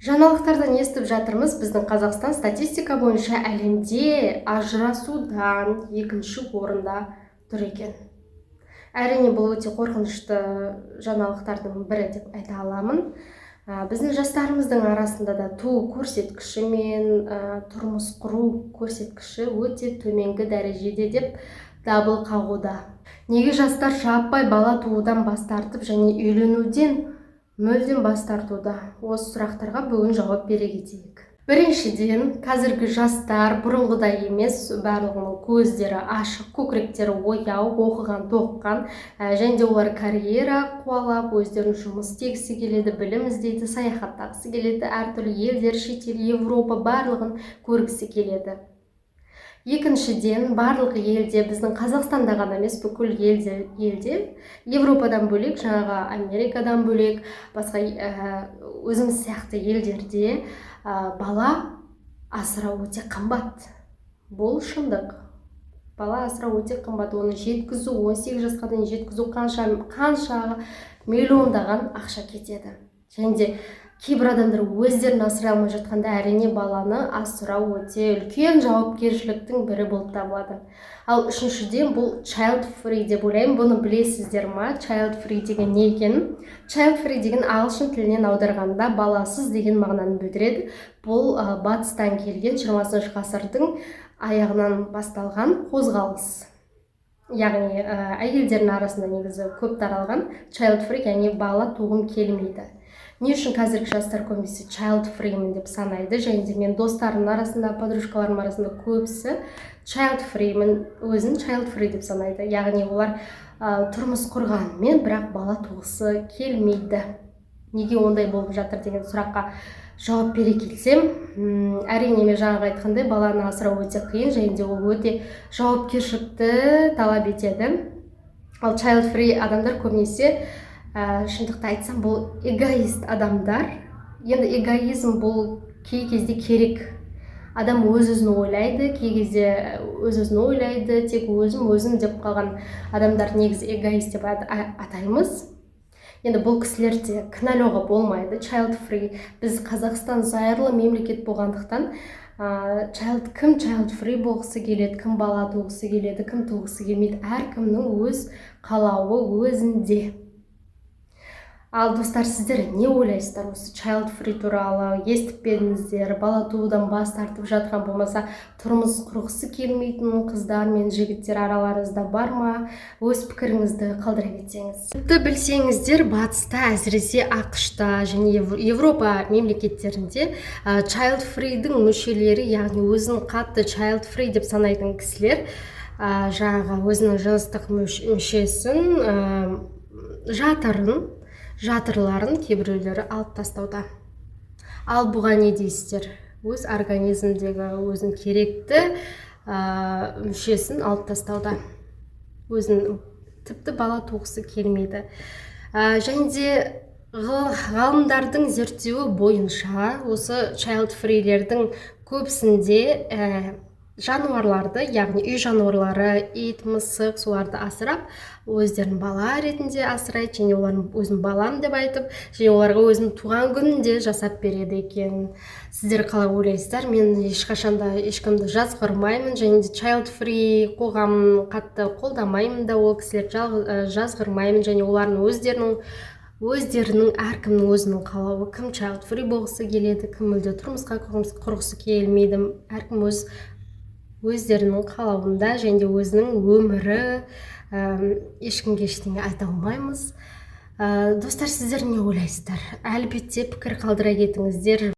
Жаңалықтардан естіп жатырмыз, біздің Қазақстан статистика бойынша әлемде ажырасудан екінші орында тұр екен. Әрине, бұл өте қорқынышты жаңалықтардың бірі деп айта аламын. Біздің жастарымыздың арасында да туу көрсеткіші мен тұрмыс құру көрсеткіші өте төменгі дәрежеде деп дабыл қағуда. Неге жастар жаппай бала туудан бас тартып және үйленуден мүлдем бас тартуда? Осы сұрақтарға бүгін жауап бере кетейік. Біріншіден, қазіргі жастар бұрынғыдай емес, барлығының көздері ашық, көкіректері ояу, оқыған, тоққан, және де олар карьера қуалап, өздерінің жұмыс істегісі келеді, білім іздейді, саяхаттағысы келеді, әртүрлі елдер, шетел, Европа барлығын көргісі келеді. Екіншіден, барлық елде, біздің Қазақстанда ғана емес, бүкіл елде, Европадан бөлек, жаңағы Америкадан бөлек, басқа өзіміз сияқты елдерде бала асырау өте қымбат. Бұл шындық. Бала асырау өте қымбат. Оны жеткізу, 18 жасқа дейін жеткізу қанша миллиондаған ақша кетеді. Және де кейбір адамдар өздерін асыра алмай жатқанда, әрине баланы асырау өте үлкен жауапкершіліктің бірі болып табылады. Ал үшіншіден, бұл child free деп ойлаймын. Бұны білесіздер ма? Child free деген не екенін? Child free деген ағылшын тілінен аударғанда баласыз деген мағынаны білдіреді. Бұл батыстан келген 20 ғасырдың аяғынан басталған қозғалыс. Яғни әйелдердің арасында негізі көп таралған child free, яғни бала туғым келмейді. Не үшін қазіргі жастар көбісі child free'мін деп санайды, және де мен достарымның арасында, подружкаларым арасында көбісі child free'мін, өзін child free деп санайды. Яғни олар тұрмыс құрғанымен, бірақ бала туғысы келмейді. Неге ондай болып жатыр деген сұраққа жауап бере келсем, әрине мен жаңағы айтқандай, баланы асырау өте қиын, және де ол өте жауапкершілікті талап етеді. Ал child free адамдар көбінесе, шындықты айтсам, бұл эгоист адамдар. Енді эгоизм бұл кей кезде керек. Адам өз-өзін ойлайды, кей кезде өз-өзін ойлайды, тек өзім деп қалған адамдар негізі эгоист деп атаймыз. Енді бұл кісілерде кінәлауға болмайды. Child free, біз Қазақстан зайырлы мемлекет болғандықтан, кім child free болғысы келеді, кім бала туғысы келеді, кім туғысы келмейді, әркімнің өз қалауы өзінде. Ал достар, сіздер не ойлайсыздар осы child free туралы? Естіп пе едіңіздер? Бала туудан бас тартып жатқан, болмаса тұрмыс құрғысы келмейтін қыздар мен жігіттер араларыңызда бар ма? Өз пікіріңізді қалдыра кетсеңіз. Тіпті білсеңіздер, батыста, әсіресе ақш-та және Европа мемлекеттерінде child free-дің мүшелері, яғни өзін қатты child free деп санайтын кісілер, жаңағы өзінің жыныстық мүшесін, жатырларын кейбіреулері алып тастауда. Ал бұған не дейсіздер? Өз организмдегі өзін керекті мүшесін алып тастауда. Өзін тіпті бала туғысы келмейді. Және де ғалымдардың зерттеуі бойынша осы child free'лердің көбісінде жануарларды, яғни үй жануарлары, ит, мысық, соларды асырап, өздерін бала ретінде асырайды, және олардың өзін балам деп айтып, және оларға өзінің туған күнінде жасап береді екен. Сіздер қалай ойлайсыздар? Мен ешқашанда ешкімді жазғырмаймын, және де child free қоғамын қатты қолдамаймын да, ол кісілерді жазғырмаймын, және олардың өздерінің әркімнің өзінің қалауы. Кім child free болғысы келеді, кім мүлде тұрмысқа құрғысы келмейді, әркім өздерінің қалауында, және де өзінің өмірі, ешкімге ештеңе айта алмаймыз. Достар, сіздер не ойлайсыздар? Әлбетте пікір қалдыра кетіңіздер.